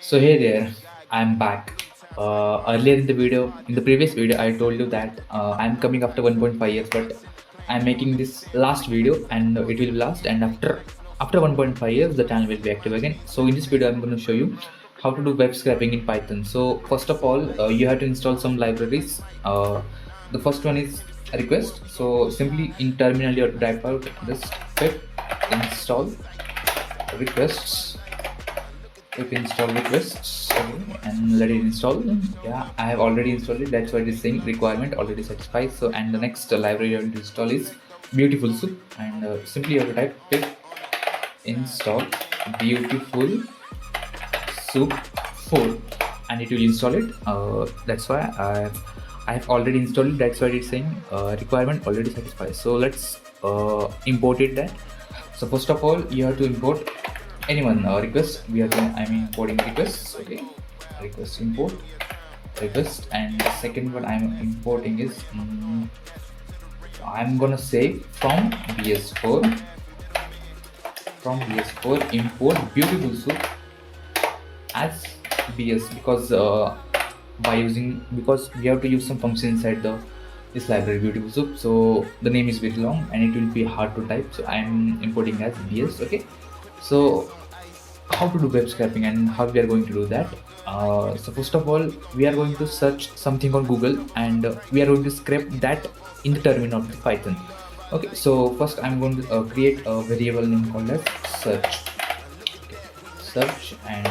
So hey there, I'm back. Earlier in the previous video, I told you that I'm coming after 1.5 years, but I'm making this last video and it will last. And after 1.5 years, the channel will be active again. So in this video, I'm going to show you how to do web scraping in Python. So first of all, you have to install some libraries. The first one is request. So simply in terminal, you have to type out this pip install requests. If install requests, okay, and let it install. Yeah, I have already installed it. That's why it is saying requirement already satisfied. So and the next library you have to install is beautiful soup, and simply you have to type pip install beautiful soup 4 and it will install it. That's why I have already installed it. That's why it's saying requirement already satisfied. So let's import it that. So first of all, you have to import anyone request. I'm importing requests. Okay, request import request, and the second one I'm importing is I'm gonna say from bs4 import beautiful soup as bs, because we have to use some function inside this library beautiful soup. So the name is very long and it will be hard to type, so I'm importing as bs. Okay, so how to do web scraping and how we are going to do that. So first of all, we are going to search something on Google, and we are going to scrape that in the terminal of the Python. Okay, so first I'm going to create a variable name called as search. Okay, search, and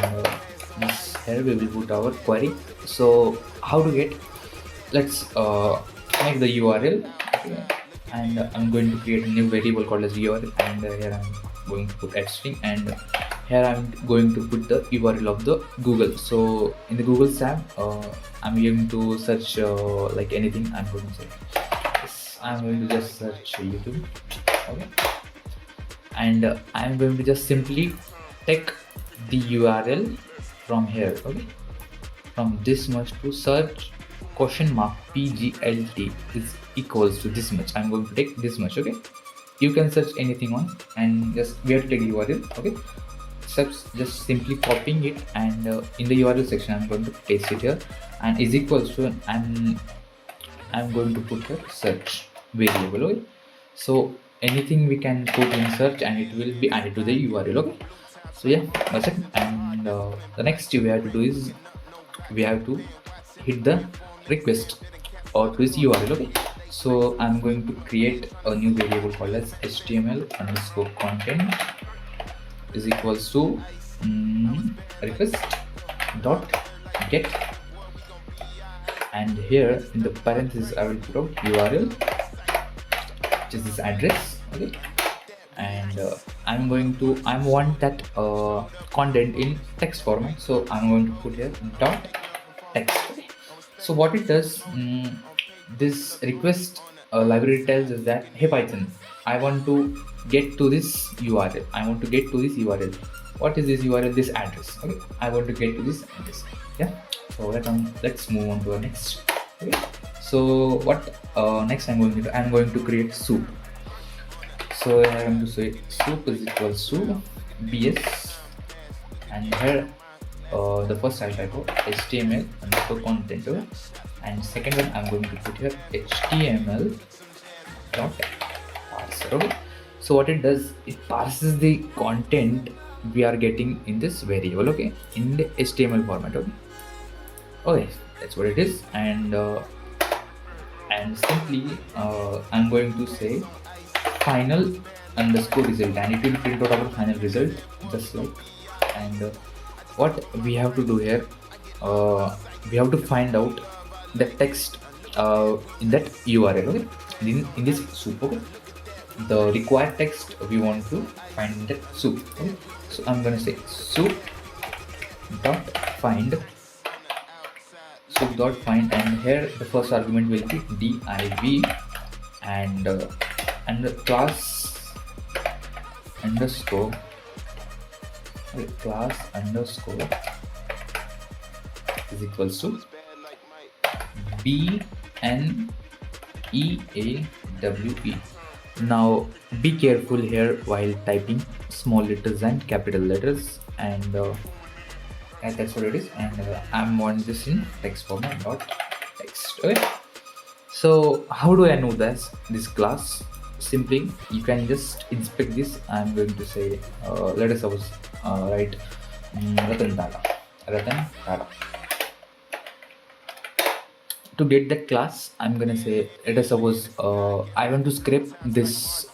this here we will put our query. So how to get, let's make the URL. Okay, and I'm going to create a new variable called as URL, and here I'm going to put string, and here I'm going to put the URL of the Google. So in the Google tab, I'm going to search like anything. I'm going to say yes, I'm going to just search YouTube. Okay, and I'm going to just simply take the URL from here. Okay, from this much to search question mark pglt is equals to this much. I'm going to take this much. Okay, you can search anything on, and just we have to take the URL. Okay, steps, just simply copying it, and in the URL section I'm going to paste it here, and is equals to, and I'm going to put here search variable. Okay, so anything we can put in search and it will be added to the URL. Okay, so yeah, that's it. And the next we have to do is we have to hit the request or to this URL. Okay, so I'm going to create a new variable called as html underscore content is equals to request dot get, and here in the parentheses I will put out URL, which is this address. Okay, and I want that content in text format, so I'm going to put here dot text. Okay, so what it does, this request library tells us that, hey Python, I want to get to this URL. I want to get to this URL. What is this URL? This address. Okay, I want to get to this address. Yeah. So let's move on to our next. Okay. So what next I'm going to do? I'm going to create soup. So I'm going to say soup is equals to bs, and here the first I'll type out html underscore content, okay? And second one I'm going to put here html dot parser. Okay, so what it does, it parses the content we are getting in this variable. Okay, in the html format. Okay, that's what it is. And simply I'm going to say final underscore result, and it will print out our final result just like. And what we have to do here, we have to find out the text in that URL. Okay, in this soup. Okay, the required text we want to find in that soup. Okay, so I'm gonna say soup dot find, and here the first argument will be div, and the class underscore is equals to bneawe. Now be careful here while typing small letters and capital letters, and and that's what it is. And I'm on this in text format, dot text. Okay. So how do I know this class? Simply, you can just inspect this. I'm going to say, let us suppose write Ratan Tata. Ratan Tata. To get that class, I'm gonna say, let us suppose I want to scrape this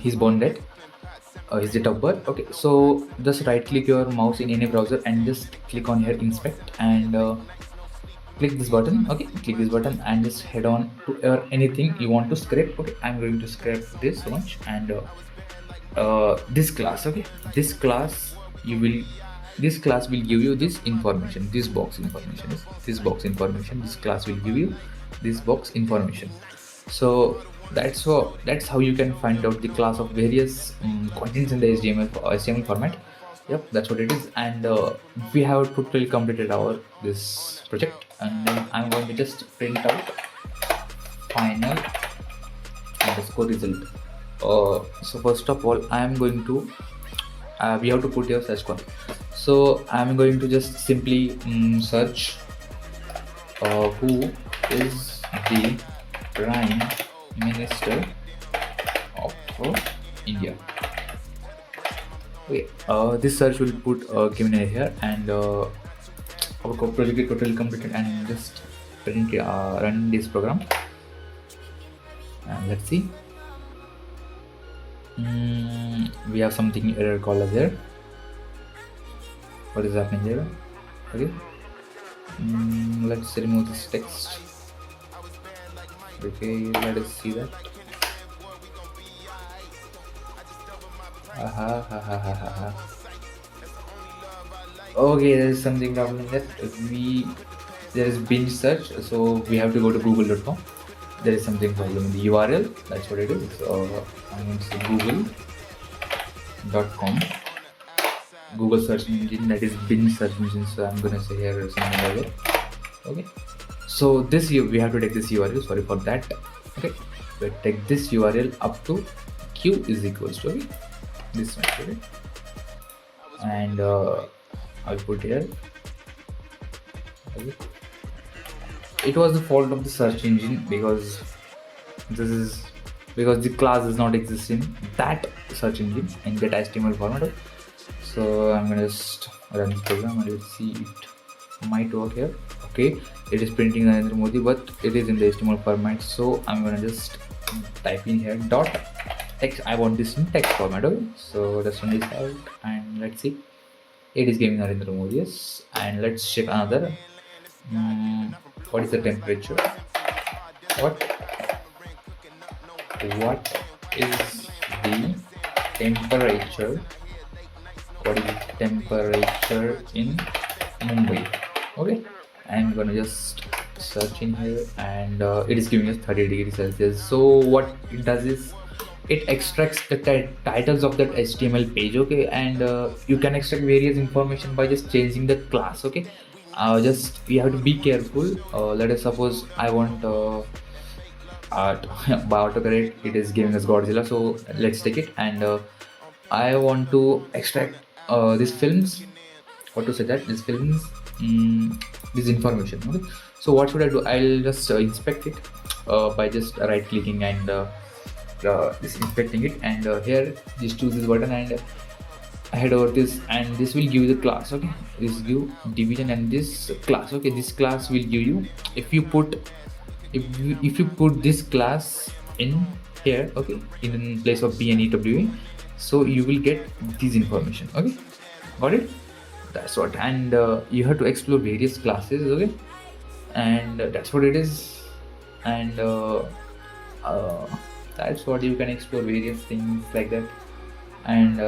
his bond date, his date of birth. Okay, so just right click your mouse in any browser and just click on here inspect and click this button. Okay, click this button and just head on to anything you want to scrape. Okay, I'm going to scrape this much and this class. Okay, this class you will this class will give you this information, this box information, this class will give you this box information. So that's how you can find out the class of various contents in the HTML format. Yep, that's what it is. And we have totally completed our this project, and then I'm going to just print out final underscore result. So first of all, I am going to we have to put your search query. So I'm going to just simply search who is the Prime Minister of India. Okay, this search will put given here, and our project is totally completed, and just print run this program. And let's see. We have something error caller there. What is happening here? Okay. Let's remove this text. Okay, let us see that. Okay, there is something problem that there is binge search, so we have to go to google.com. There is something problem in the URL. That's what it is. So I'm going to say google.com. Google search engine, that is binge search engine. So I'm gonna say here something like that. Okay. So this we have to take this URL. Sorry for that. Okay. We take this URL up to q is equals to this one. Okay. And I'll put here. Okay. It was the fault of the search engine because the class does not exist in that search engine in that HTML format. So I'm gonna just run this program and let's see, it might work here. Okay, it is printing Narendra Modi, but it is in the HTML format. So I'm gonna just type in here dot text. I want this in text format. Okay, so let's run this out and let's see. It is giving Narendra Modi, yes. And let's check another. What is the temperature? What is the temperature? What is the temperature in Mumbai? Okay, I'm gonna just search in here, and it is giving us 30 degrees Celsius. So what it does is it extracts the titles of that HTML page. Okay, and you can extract various information by just changing the class. Okay, just we have to be careful. Let us suppose I want by autocorrect it is giving us Godzilla, so let's take it, and I want to extract these films. What to say that these films, this information. Okay, so what should I do? I'll just inspect it by just right clicking and just inspecting it, and here just choose this button and head over this, and this will give you the class. Okay, this give division and this class. Okay, this class will give you if you put this class in here. Okay, in place of BNEWA, so you will get this information. Okay, got it? That's what. And you have to explore various classes. Okay, and that's what it is. And that's what you can explore various things like that. And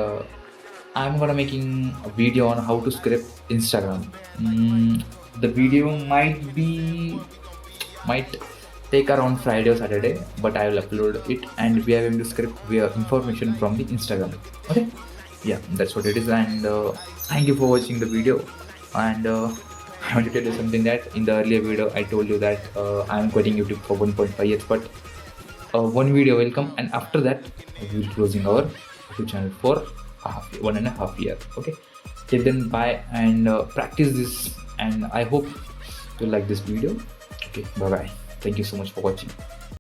I'm gonna making a video on how to scrape Instagram. The video might take around Friday or Saturday, but I will upload it, and we are going to scrape information from the Instagram. Okay, yeah, that's what it is. And thank you for watching the video. And I want to tell you something, that in the earlier video I told you that I am quitting YouTube for 1.5 years, but one video will come, and after that we will closing our YouTube channel for 1.5 years. Okay, till then, bye, and practice this, and I hope you like this video. Okay, bye bye. Thank you so much for watching.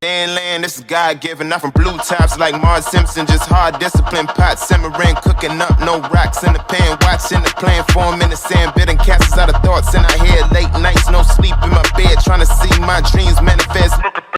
Land, this is God given. I'm from blue tops like Mars Simpson. Just hard discipline, pot simmering, cooking up, no rocks in the pan. Watching the plan form in the sand, bidding castles out of thoughts in our head. Late nights, no sleep in my bed, trying to see my dreams manifest.